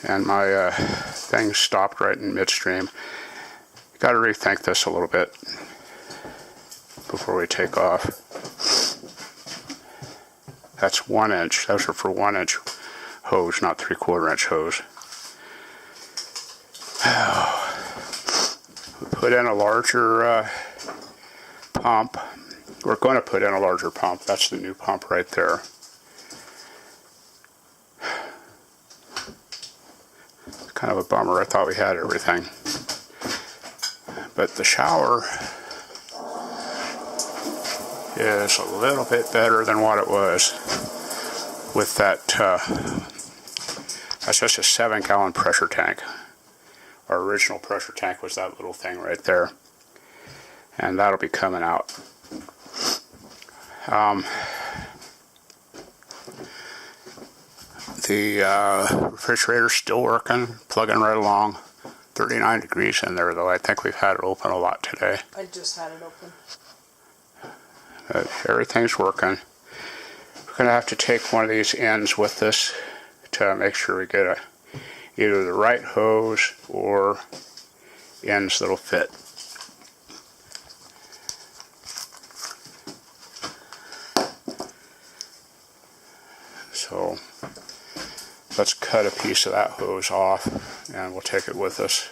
and my thing stopped right in midstream. Got to rethink this a little bit before we take off. That's 1 inch. Those are for 1 inch hose, not 3/4 inch hose. We put in a larger pump. We're going to put in a larger pump. That's the new pump right there. It's kind of a bummer. I thought we had everything. But the shower is a little bit better than what it was with that. That's just a 7-gallon pressure tank. Our original pressure tank was that little thing right there. And that'll be coming out. The refrigerator's still working, plugging right along. 39 degrees in there, though. I think we've had it open a lot today. I just had it open. Everything's working. We're going to have to take one of these ends with us to make sure we get either the right hose or ends that'll fit. So let's cut a piece of that hose off and we'll take it with us.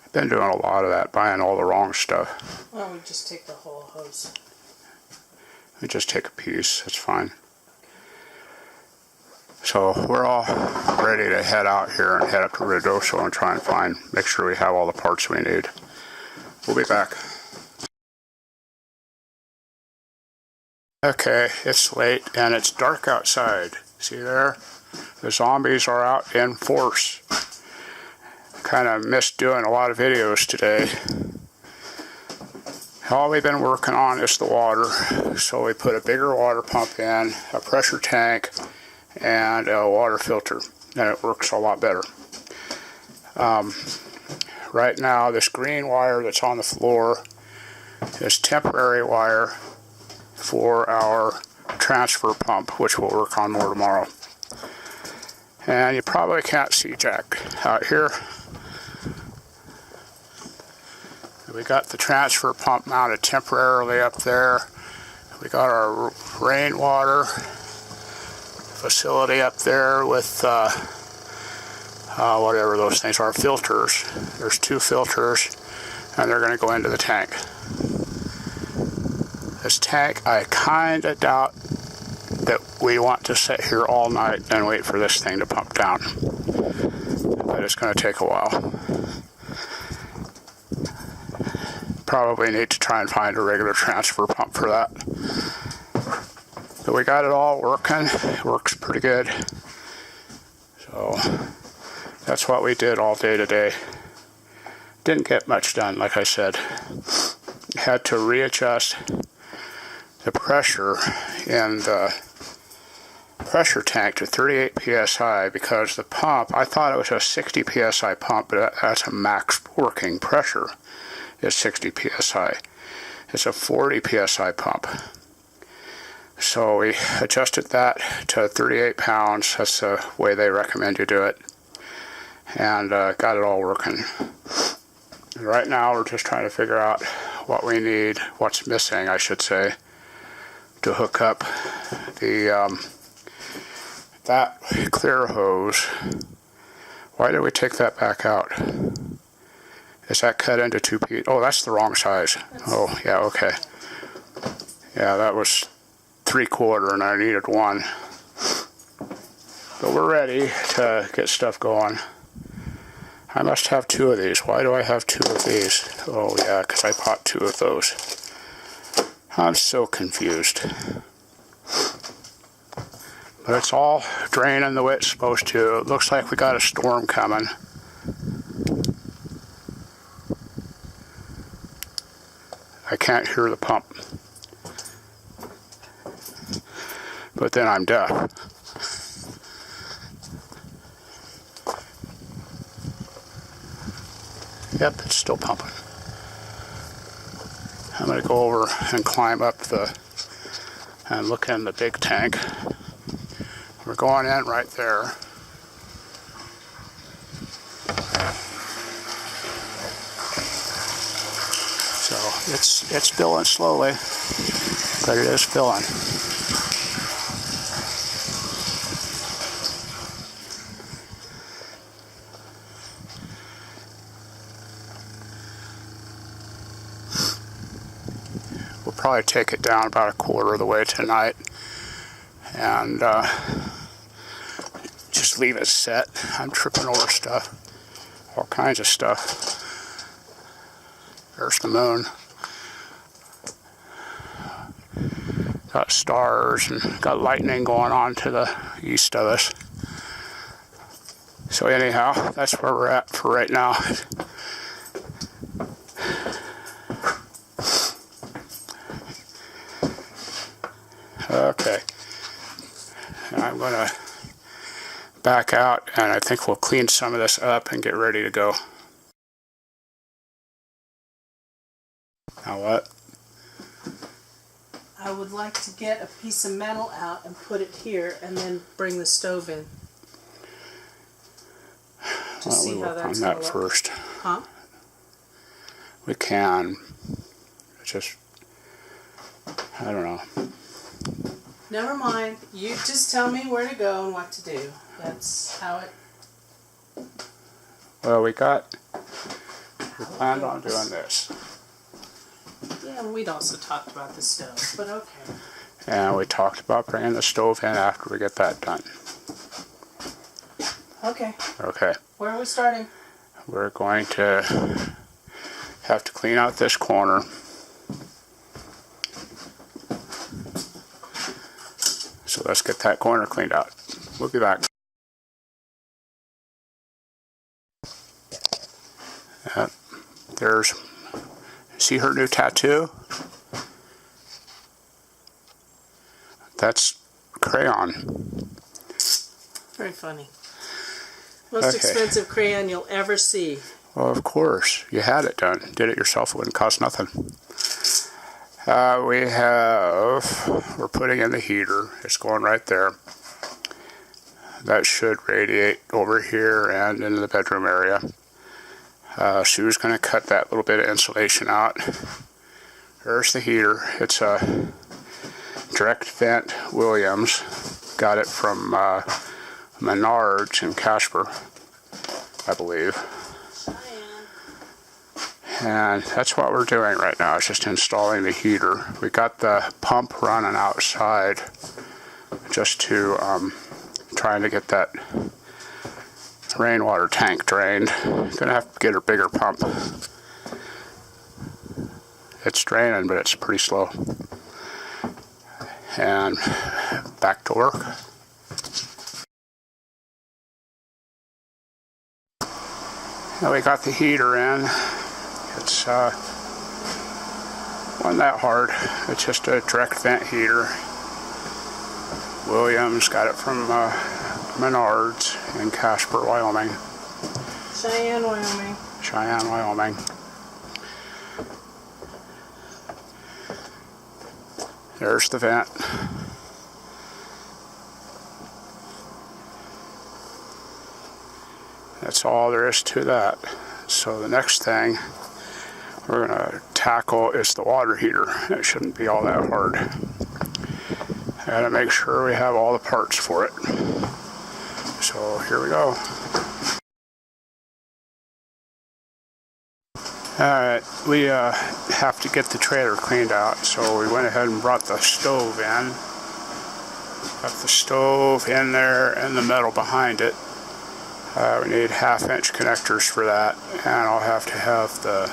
I've been doing a lot of that, buying all the wrong stuff. Well, we just take the whole hose. We just take a piece, it's fine. So we're all ready to head out here and head up to Ruidoso and try and make sure we have all the parts we need. We'll be back. Okay, it's late and it's dark outside. See there? The zombies are out in force. Kind of missed doing a lot of videos today. All we've been working on is the water. So we put a bigger water pump in, a pressure tank, and a water filter. And it works a lot better. Right now, this green wire that's on the floor is temporary wire for our transfer pump, which we'll work on more tomorrow. And you probably can't see Jack out here. We got the transfer pump mounted temporarily up there. We got our rainwater facility up there with whatever those things are, filters. There's 2 filters, and they're going to go into the tank. This tank, I kind of doubt that we want to sit here all night and wait for this thing to pump down. But it's going to take a while. Probably need to try and find a regular transfer pump for that. But we got it all working. It works pretty good. So that's what we did all day today. Didn't get much done, like I said. Had to readjust the pressure in the pressure tank to 38 psi because the pump, I thought it was a 60 psi pump, but that's a max working pressure is 60 psi. It's a 40 psi pump. So we adjusted that to 38 pounds. That's the way they recommend you do it. And got it all working. And right now we're just trying to figure out what we need, what's missing, I should say, to hook up the that clear hose. Why did we take that back out? Is that cut into 2 pieces? Oh, that's the wrong size. Oh, yeah, okay. Yeah, that was 3/4 and I needed 1. But we're ready to get stuff going. I must have 2 of these. Why do I have 2 of these? Oh, yeah, because I bought 2 of those. I'm so confused. But it's all draining the way it's supposed to. It looks like we got a storm coming. I can't hear the pump. But then I'm deaf. Yep, it's still pumping. I'm going to go over and climb up and look in the big tank. We're going in right there. it's filling slowly, but it is filling. We'll probably take it down about a quarter of the way tonight and just leave it set. I'm tripping over stuff, all kinds of stuff. There's the moon. Got stars and got lightning going on to the east of us. So anyhow, that's where we're at for right now. Okay, I'm going to back out, and I think we'll clean some of this up and get ready to go. Now what? I would like to get a piece of metal out and put it here and then bring the stove in. Why don't we work on that first? Huh? We can. It's just, I don't know. Never mind. You just tell me where to go and what to do. That's how it... Well, we planned on doing this. Yeah, we'd also talked about the stove, but okay. And we talked about bringing the stove in after we get that done. Okay. Okay. Where are we starting? We're going to have to clean out this corner. So let's get that corner cleaned out. We'll be back. There's, see her new tattoo? That's crayon. Very funny. Most expensive crayon you'll ever see. Well, of course. You had it done. Did it yourself. It wouldn't cost nothing. We're putting in the heater. It's going right there. That should radiate over here and into the bedroom area. Sue's going to cut that little bit of insulation out. There's the heater. It's a direct vent Williams. Got it from Menards in Casper, I believe. And that's what we're doing right now, is just installing the heater. We got the pump running outside just to trying to get that rainwater tank drained. Gonna have to get a bigger pump. It's draining, but it's pretty slow. And back to work. Now we got the heater in. It's wasn't that hard. It's just a direct vent heater. Williams got it from Menards in Casper, Wyoming. Cheyenne, Wyoming. Cheyenne, Wyoming. There's the vent. That's all there is to that. So the next thing we're going to tackle is the water heater. It shouldn't be all that hard. I got to make sure we have all the parts for it. So here we go. Alright, we have to get the trailer cleaned out, so we went ahead and brought the stove in. Got the stove in there and the metal behind it. We need 1/2-inch connectors for that, and I'll have to have the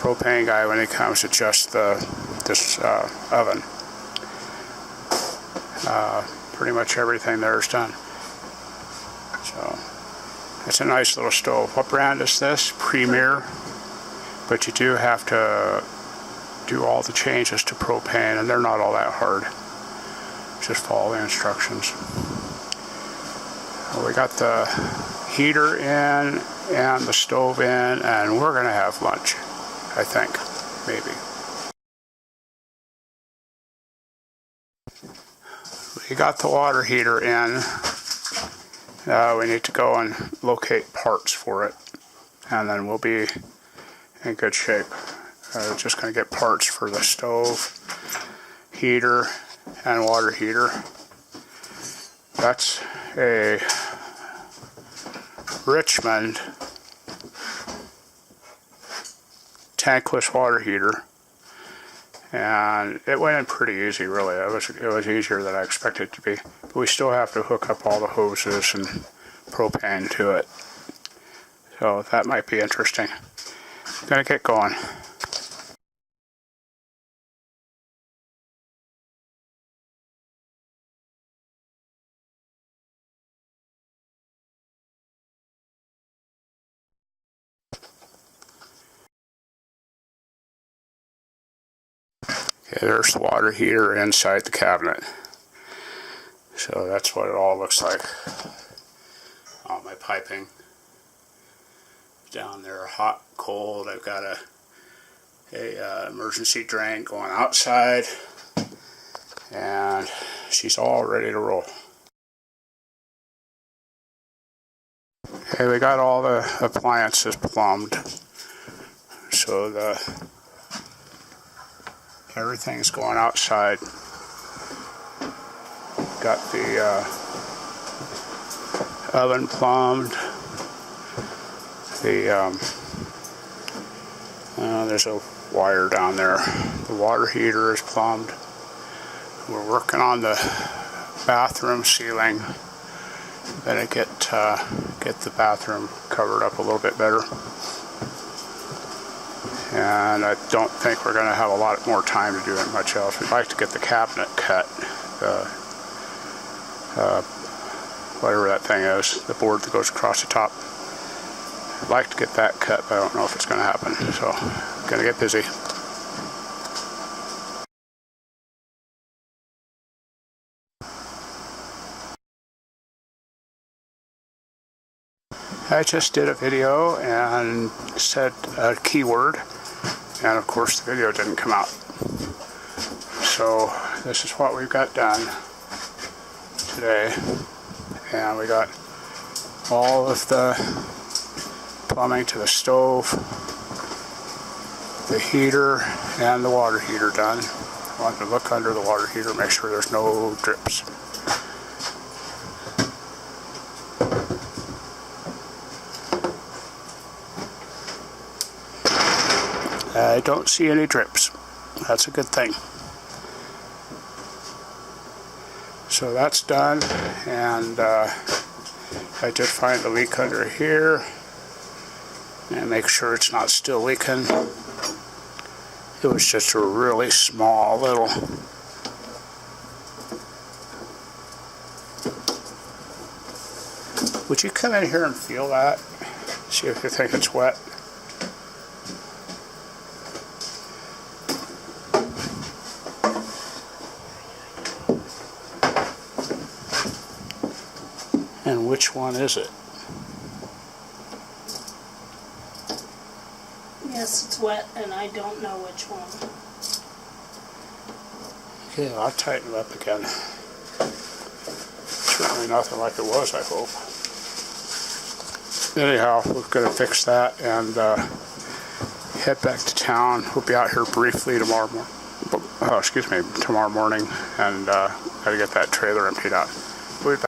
propane guy, when he comes, adjust this oven. Pretty much everything there is done. So it's a nice little stove. What brand is this? Premier. But you do have to do all the changes to propane, and they're not all that hard. Just follow the instructions. Well, we got the heater in and the stove in, and we're going to have lunch, I think, maybe. We got the water heater in. We need to go and locate parts for it, and then we'll be in good shape. Just going to get parts for the stove, heater, and water heater. That's a Richmond tankless water heater, and it went in pretty easy, really. It was easier than I expected it to be, but we still have to hook up all the hoses and propane to it, so that might be interesting. Gonna get going. Okay, there's the water heater inside the cabinet. So that's what it all looks like. All my piping down there, hot, cold. I've got a emergency drain going outside, and she's all ready to roll. Okay, we got all the appliances plumbed, so everything's going outside. Got the oven plumbed. There's a wire down there. The water heater is plumbed. We're working on the bathroom ceiling. Gonna get the bathroom covered up a little bit better. And I don't think we're going to have a lot more time to do much else. We'd like to get the cabinet cut, whatever that thing is, the board that goes across the top. I'd like to get that cut, but I don't know if it's going to happen, so I'm going to get busy. I just did a video and said a keyword, and of course the video didn't come out. So this is what we've got done today, and we got all of the plumbing to the stove, the heater, and the water heater done. I want to look under the water heater, make sure there's no drips. I don't see any drips. That's a good thing. So that's done, and I did find a leak under here and make sure it's not still leaking. It was just a really small little. Would you come in here and feel that? See if you think it's wet. And which one is it? Yes, it's wet, and I don't know which one. Okay, I'll tighten it up again. Certainly nothing like it was, I hope. Anyhow, we're going to fix that and head back to town. We'll be out here briefly tomorrow morning, and got to get that trailer emptied out. We'll be back.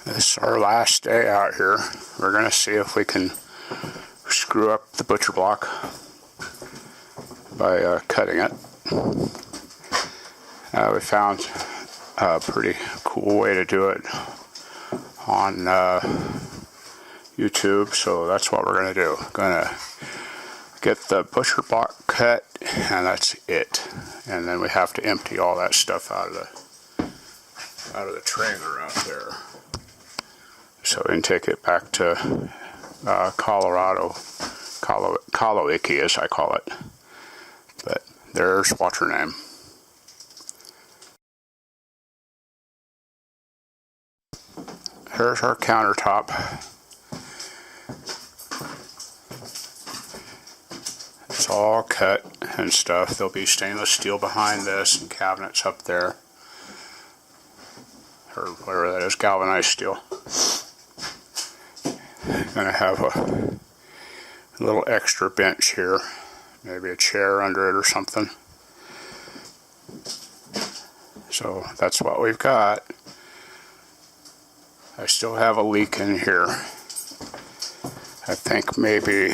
This is our last day out here. We're going to see if we can screw up the butcher block by cutting it. We found a pretty cool way to do it on YouTube, so that's what we're going to do. Going to get the butcher block cut, and that's it. And then we have to empty all that stuff out of the trailer out there. So we can take it back to Colorado, Kalawiki as I call it. But there's what's her name. Here's our countertop. It's all cut and stuff. There'll be stainless steel behind this and cabinets up there. Or whatever that is, galvanized steel. Gonna have a little extra bench here, maybe a chair under it or something. So that's what we've got. I still have a leak in here. I think maybe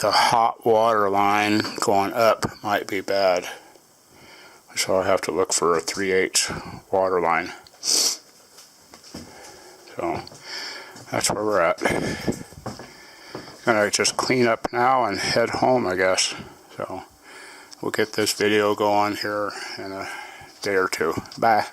the hot water line going up might be bad. So I'll have to look for a 3/8 water line. So that's where we're at. Gonna just clean up now and head home, I guess. So we'll get this video going here in a day or two. Bye.